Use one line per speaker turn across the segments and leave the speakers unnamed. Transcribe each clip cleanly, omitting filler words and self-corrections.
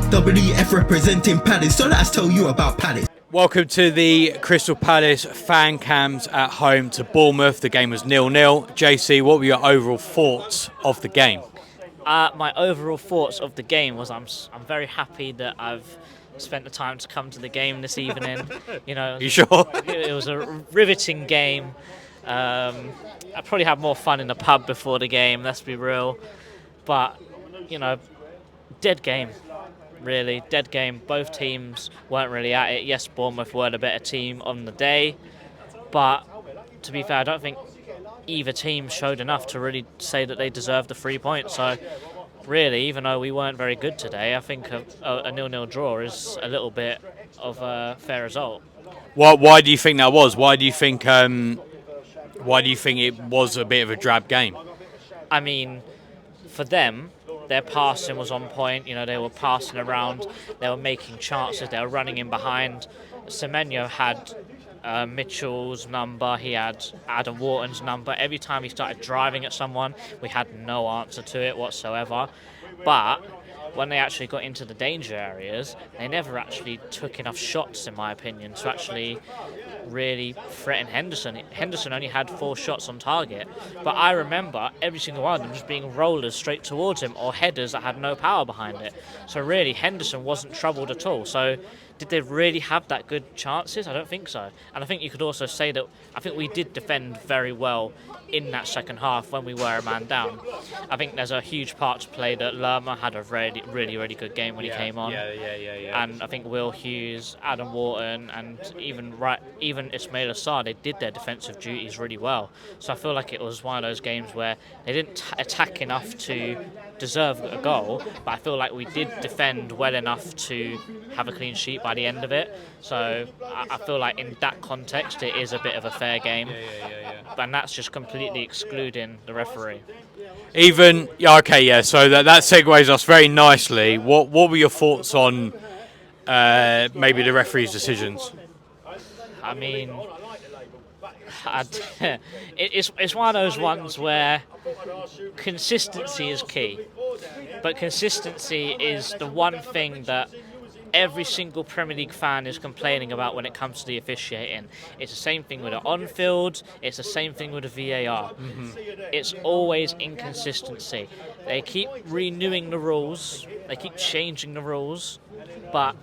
WF representing Palace, so let's tell you about Palace.
Welcome to the Crystal Palace fan cams at home to Bournemouth. The game was 0-0. JC, what were your overall thoughts of the game?
My overall thoughts of the game was I'm very happy that I've spent the time to come to the game this evening.
You sure?
It was a riveting game. I probably had more fun in the pub before the game, let's be real. But, dead game, really. Dead game. Both teams weren't really at it. Yes, Bournemouth were the better team on the day. But, to be fair, I don't think either team showed enough to really say that they deserved the 3 points. So, really, even though we weren't very good today, I think a 0-0 draw is a little bit of a fair result.
Why do you think that was? Why do you think it was a bit of a drab game?
I mean, for them, their passing was on point. They were passing around, they were making chances, they were running in behind. Semenyo had Mitchell's number, he had Adam Wharton's number. Every time he started driving at someone, we had no answer to it whatsoever. But when they actually got into the danger areas, they never actually took enough shots, in my opinion, to actually really threaten Henderson. Henderson only had 4 shots on target, but I remember every single one of them just being rollers straight towards him or headers that had no power behind it. So really, Henderson wasn't troubled at all. So did they really have that good chances? I don't think so. And I think you could also say that I think we did defend very well in that second half when we were a man down. I think there's a huge part to play that Lerma had a really good game when he came on.
Yeah.
And I think Will Hughes, Adam Wharton, and even Ismail Assar, they did their defensive duties really well. So I feel like it was one of those games where they didn't attack enough to deserve a goal, but I feel like we did defend well enough to have a clean sheet by the end of it. So I feel like in that context it is a bit of a fair game. And that's just completely excluding the referee.
So that segues us very nicely. What were your thoughts on maybe the referee's decisions?
I mean, it's one of those ones where consistency is key. But consistency is the one thing that every single Premier League fan is complaining about when it comes to the officiating. It's the same thing with the on-field, it's the same thing with the VAR. It's always inconsistency. They keep renewing the rules, they keep changing the rules, but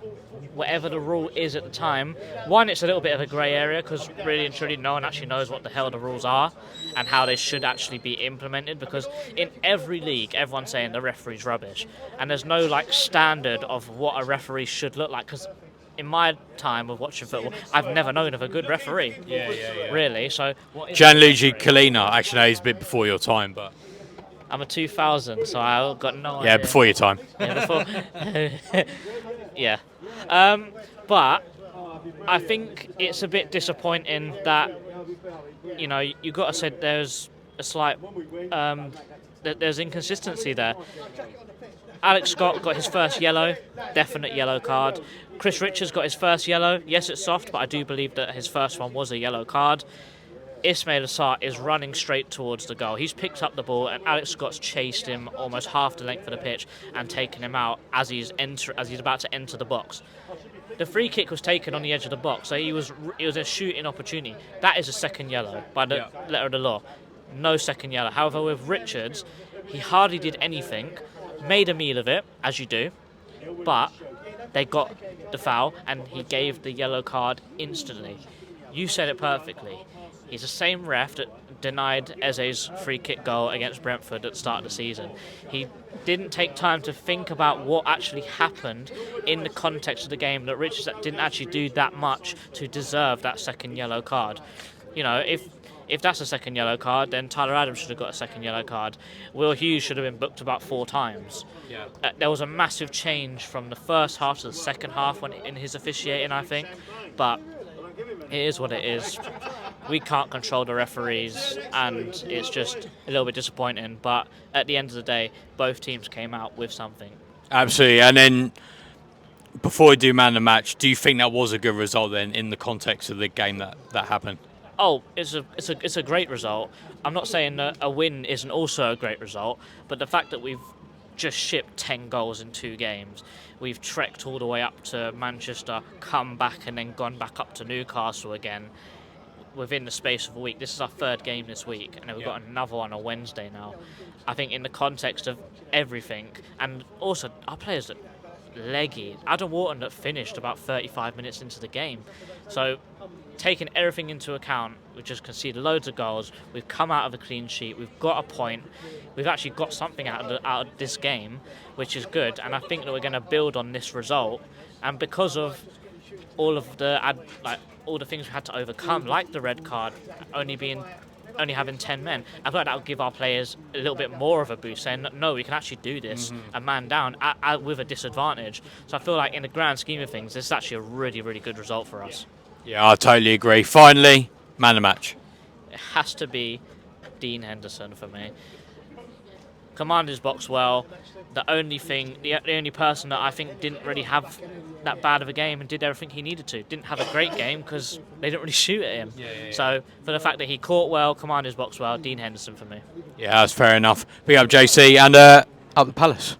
whatever the rule is at the time, one, it's a little bit of a grey area because really and truly no one actually knows what the hell the rules are and how they should actually be implemented, because in every league everyone's saying the referee's rubbish and there's no standard of what a referee should look like, because in my time of watching football I've never known of a good referee. Really. So
Gianluigi Collina, actually no, he's a bit before your time, but
I'm a 2000, so I've got no idea.
Before your time.
Yeah. But I think it's a bit disappointing that, you got to say there's a slight, there's inconsistency there. Alex Scott got his first yellow, definite yellow card. Chris Richards got his first yellow. Yes, it's soft, but I do believe that his first one was a yellow card. Ismail Assar is running straight towards the goal. He's picked up the ball and Alex Scott's chased him almost half the length of the pitch and taken him out as he's about to enter the box. The free kick was taken on the edge of the box, so it was a shooting opportunity. That is a second yellow by the letter of the law. No second yellow. However, with Richards, he hardly did anything, made a meal of it, as you do, but they got the foul and he gave the yellow card instantly. You said it perfectly. He's the same ref that denied Eze's free kick goal against Brentford at the start of the season. He didn't take time to think about what actually happened in the context of the game, that Richards didn't actually do that much to deserve that second yellow card. If that's a second yellow card, then Tyler Adams should have got a second yellow card. Will Hughes should have been booked about 4 times. There was a massive change from the first half to the second half in his officiating, I think. But it is what it is. We can't control the referees, and it's just a little bit disappointing. But at the end of the day, both teams came out with something.
Absolutely. And then, before we do man of the match, do you think that was a good result then in the context of the game that happened?
Oh, it's a great result. I'm not saying that a win isn't also a great result, but the fact that we've just shipped 10 goals in 2 games. We've trekked all the way up to Manchester, come back and then gone back up to Newcastle again within the space of a week. This is our 3rd game this week, and then we've got another one on Wednesday now. I think in the context of everything, and also our players are leggy. Adam Wharton that finished about 35 minutes into the game. So taking everything into account, we've just conceded loads of goals. We've come out of a clean sheet. We've got a point. We've actually got something out of this game, which is good. And I think that we're going to build on this result. And because of all of all the things we had to overcome, like the red card, only having 10 men, I thought that would give our players a little bit more of a boost, saying, no, we can actually do this, a man down, with a disadvantage. So I feel like in the grand scheme of things, this is actually a really, really good result for us.
Yeah, I totally agree. Finally, man of the match.
It has to be Dean Henderson for me. Commanded his box well. The only person that I think didn't really have that bad of a game and did everything he needed to. Didn't have a great game because they didn't really shoot at him.
Yeah.
So for the fact that he caught well, commanded his box well, Dean Henderson for me.
Yeah, that's fair enough. Big up JC and up the Palace.